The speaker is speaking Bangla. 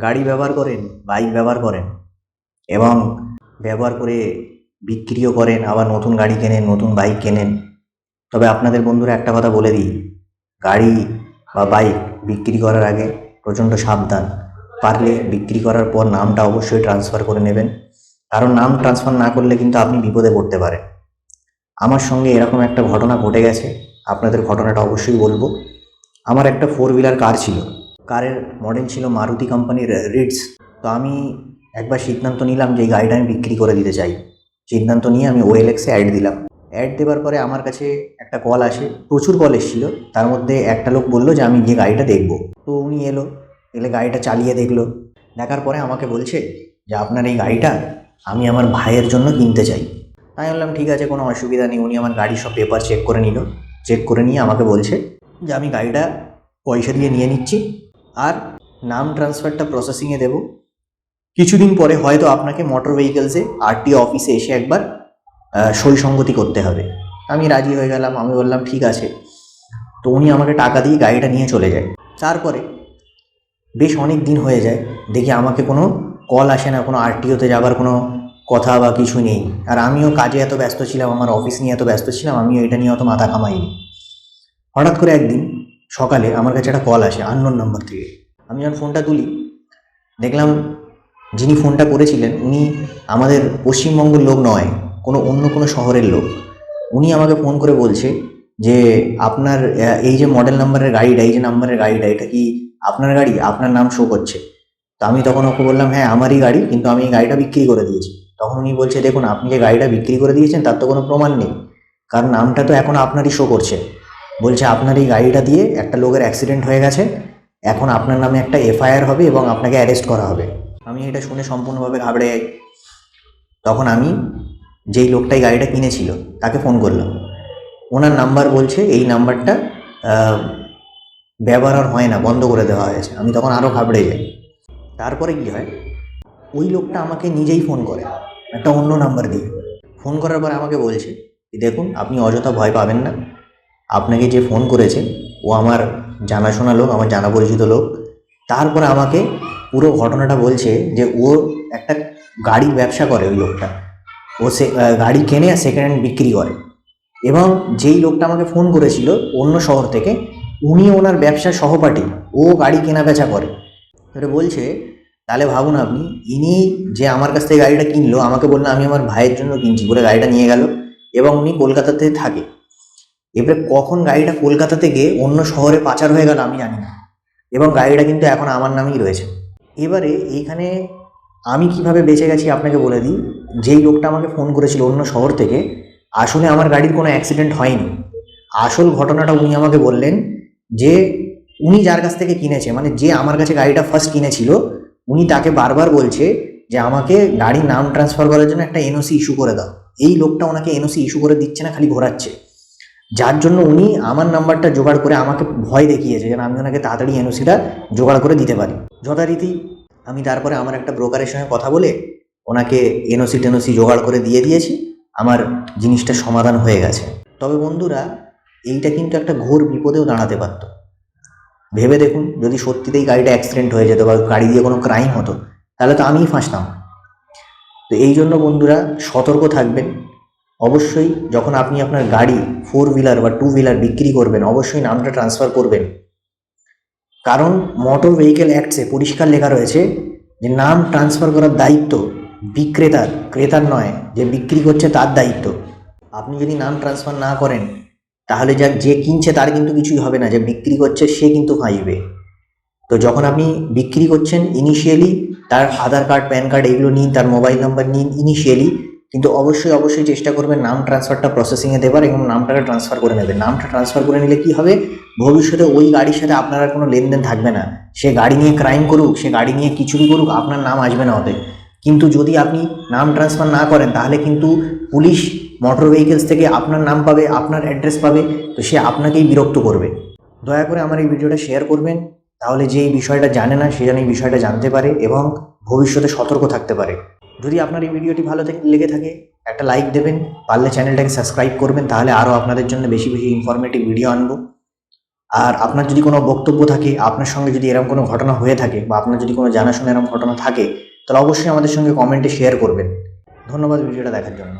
গাড়ি ব্যবহার করেন, বাইক ব্যবহার করেন এবং ব্যবহার করে বিক্রিও করেন, আবার নতুন গাড়ি কেনেন, নতুন বাইক কেনেন। তবে আপনাদের বন্ধুরা একটা কথা বলে দিই, গাড়ি বা বাইক বিক্রি করার আগে প্রচণ্ড সাবধান। পারলে বিক্রি করার পর নামটা অবশ্যই ট্রান্সফার করে নেবেন, কারণ নাম ট্রান্সফার না করলে কিন্তু আপনি বিপদে পড়তে পারেন। আমার সঙ্গে এরকম একটা ঘটনা ঘটে গেছে, আপনাদের ঘটনাটা অবশ্যই বলবো। আমার একটা 4 হুইলার কার ছিল, কারের মডেল ছিল মারুতি কোম্পানির রিডস। তো আমি একবার সিদ্ধান্ত নিলাম যে এই গাড়িটা আমি বিক্রি করে দিতে চাই। সিদ্ধান্ত নিয়ে আমি OLX-এ অ্যাড দিলাম। অ্যাড দেওয়ার পরে আমার কাছে একটা কল আসে, প্রচুর কল এসেছিলো। তার মধ্যে একটা লোক বললো যে আমি গিয়ে গাড়িটা দেখবো। তো উনি এলে গাড়িটা চালিয়ে দেখলো। দেখার পরে আমাকে বলছে যে আপনার এই গাড়িটা আমি আমার ভাইয়ের জন্য কিনতে চাই। আমি বললাম ঠিক আছে, কোনো অসুবিধা নেই। উনি আমার গাড়ির সব পেপার চেক করে নিল। চেক করে নিয়ে আমাকে বলছে যে আমি গাড়িটা পয়সা দিয়ে নিয়ে নিচ্ছি, আর নাম ট্রান্সফারটা প্রসেসিংয়ে দেবো। কিছুদিন পরে হয়তো আপনাকে মোটর ভেহিকেলসে RTO অফিসে এসে একবার সই সঙ্গতি করতে হবে। আমি রাজি হয়ে গেলাম। আমি বললাম ঠিক আছে। তো উনি আমাকে টাকা দিয়ে গাড়িটা নিয়ে চলে যায়। তারপরে বেশ অনেক দিন হয়ে যায়, দেখি আমাকে কোনো কল আসে না, কোনো RTOতে যাবার কোনো কথা বা কিছু নেই। আর আমিও কাজে এত ব্যস্ত ছিলাম, আমার অফিস নিয়ে এত ব্যস্ত ছিলাম, আমিও এটা নিয়ে অত মাথা কামাইনি। হঠাৎ করে একদিন সকালে আমার কাছে একটা কল আসে আননোন নাম্বার থেকে। আমি যখন ফোনটা তুলি, দেখলাম যিনি ফোনটা করেছিলেন উনি আমাদের পশ্চিমবঙ্গের লোক নয়, অন্য কোনো শহরের লোক। উনি আমাকে ফোন করে বলছে যে আপনার এই যে মডেল নাম্বারের গাড়িটা, এই যে নাম্বারের গাড়িটা, এটা কি আপনার গাড়ি? আপনার নাম শো করছে। তো আমি তখন ওকে বললাম হ্যাঁ আমারই গাড়ি, কিন্তু আমি এই গাড়িটা বিক্রি করে দিয়েছি। তখন উনি বলছে দেখুন, আপনি যে গাড়িটা বিক্রি করে দিয়েছেন তার তো কোনো প্রমাণ নেই, কারণ নামটা তো এখন আপনারই শো করছে। বলছে আপনার এই গাড়িটা দিয়ে একটা লোকের অ্যাক্সিডেন্ট হয়ে গেছে, এখন আপনার নামে একটা FIR হবে এবং আপনাকে অ্যারেস্ট করা হবে। আমি এটা শুনে সম্পূর্ণভাবে ঘাবড়ে যাই। তখন আমি যেই লোকটাই গাড়িটা কিনেছিল তাকে ফোন করলাম। ওনার নাম্বার বলছে এই নাম্বারটা ব্যবহার আর হয় না, বন্ধ করে দেওয়া হয়েছে। আমি তখন আরও ঘাবড়ে যাই। তারপরে কী হয়, ওই লোকটা আমাকে নিজেই ফোন করে একটা অন্য নাম্বার দিয়ে। ফোন করার পর আমাকে বলছে দেখুন, আপনি অযথা ভয় পাবেন না, আপনাকে যে ফোন করেছে ও আমার জানাশোনা লোক, আমার জানা পরিচিত লোক। তারপরে আমাকে পুরো ঘটনাটা বলছে যে ও একটা গাড়ির ব্যবসা করে। ওই লোকটা গাড়ি কেনে আর সেকেন্ড হ্যান্ড বিক্রি করে, এবং যেই লোকটা আমাকে ফোন করেছিল অন্য শহর থেকে, উনি ওনার ব্যবসার সহপাঠী, ও গাড়ি কেনা বেচা করে। এবারে বলছে তাহলে ভাবুন আপনি, ইনি যে আমার কাছ থেকে গাড়িটা কিনলো, আমাকে বললো আমি আমার ভাইয়ের জন্য কিনছি বলে গাড়িটা নিয়ে গেল, এবং উনি কলকাতাতে থাকে। এবারে কখন গাড়িটা কলকাতা থেকে অন্য শহরে পাচার হয়ে গেল আমি জানি না, এবং গাড়িটা কিন্তু এখন আমার নামেই রয়েছে। এবারে এইখানে আমি কিভাবে বেঁচে গেছি আপনাকে বলে দিই। যেই লোকটা আমাকে ফোন করেছিল অন্য শহর থেকে, আসলে আমার গাড়ির কোনো অ্যাক্সিডেন্ট হয়নি। আসল ঘটনাটা উনি আমাকে বললেন যে উনি যার কাছ থেকে কিনেছে, মানে যে আমার কাছে গাড়িটা ফার্স্ট কিনেছিল, উনি তাকে বারবার বলছে যে আমাকে গাড়ির নাম ট্রান্সফার করার জন্য একটা NOC ইস্যু করে দাও। এই লোকটা ওনাকে NOC ইস্যু করে দিচ্ছে না, খালি ঘোরাচ্ছে। যার জন্য উনি আমার নাম্বারটা জোগাড় করে আমাকে ভয় দেখিয়েছে যেন আমি ওনাকে তাড়াতাড়ি NOCটা জোগাড় করে দিতে পারি। যথারীতি আমি তারপরে আমার একটা ব্রোকারের সঙ্গে কথা বলে ওনাকে NOC জোগাড় করে দিয়ে দিয়েছি। আমার জিনিসটা সমাধান হয়ে গেছে। তবে বন্ধুরা, এইটা কিন্তু একটা ঘোর বিপদেও দাঁড়াতে পারত। ভেবে দেখুন, যদি সত্যিতেই গাড়িটা অ্যাক্সিডেন্ট হয়ে যেত বা গাড়ি দিয়ে কোনো ক্রাইম হতো, তাহলে তো আমিই ফাঁসতাম। তো এই জন্য বন্ধুরা সতর্ক থাকবেন। অবশ্যই যখন আপনি আপনার গাড়ি 4 হুইলার বা 2 হুইলার বিক্রি করবেন, অবশ্যই নামটা ট্রান্সফার করবেন। কারণ মোটর ভেহিকেল অ্যাক্টসে পরিষ্কার লেখা রয়েছে যে নাম ট্রান্সফার করার দায়িত্ব ক্রেতার নয়, যে বিক্রি করছে তার দায়িত্ব। আপনি যদি নাম ট্রান্সফার না করেন, তাহলে যে কিনছে তার কিন্তু কিছুই হবে না, যে বিক্রি করছে সে কিন্তু ফাঁসবে। তো যখন আপনি বিক্রি করছেন, ইনিশিয়ালি তার আধার কার্ড, প্যান কার্ড এগুলো নিন, তার মোবাইল নাম্বার নিন ইনিশিয়ালি, কিন্তু অবশ্যই চেষ্টা করবেন নাম ট্রান্সফারটা প্রসেসিংয়ে দেবার এবং নামটাকে ট্রান্সফার করে নেবেন। নামটা ট্রান্সফার করে নিলে কি হবে, ভবিষ্যতে ওই গাড়ির সাথে আপনার আর কোনো লেনদেন থাকবে না। সে গাড়ি নিয়ে ক্রাইম করুক, সে গাড়ি নিয়ে কিছুই করুক, আপনার নাম আসবে না ওতে। কিন্তু যদি আপনি নাম ট্রান্সফার না করেন, তাহলে কিন্তু পুলিশ মোটর ভেহিকেলস থেকে আপনার নাম পাবে, আপনার অ্যাড্রেস পাবে, তো সে আপনাকেই বিরক্ত করবে। দয়া করে আমার এই ভিডিওটা শেয়ার করবেন, তাহলে যে এই বিষয়টা জানে না সে যেন এই বিষয়টা জানতে পারে এবং ভবিষ্যতে সতর্ক থাকতে পারে। যদি আপনার এই ভিডিওটি ভালো লেগে থাকে, একটা লাইক দেবেন, পারলে চ্যানেলটাকে সাবস্ক্রাইব করবেন, তাহলে আরও আপনাদের জন্য বেশি ইনফরমেটিভ ভিডিও আনবো। আর আপনার যদি কোনো বক্তব্য থাকে, আপনার সঙ্গে যদি এরকম কোনো ঘটনা হয়ে থাকে বা আপনার যদি কোনো জানাশোনা এরকম ঘটনা থাকে, তাহলে অবশ্যই আমাদের সঙ্গে কমেন্টে শেয়ার করবেন। ধন্যবাদ ভিডিওটা দেখার জন্য।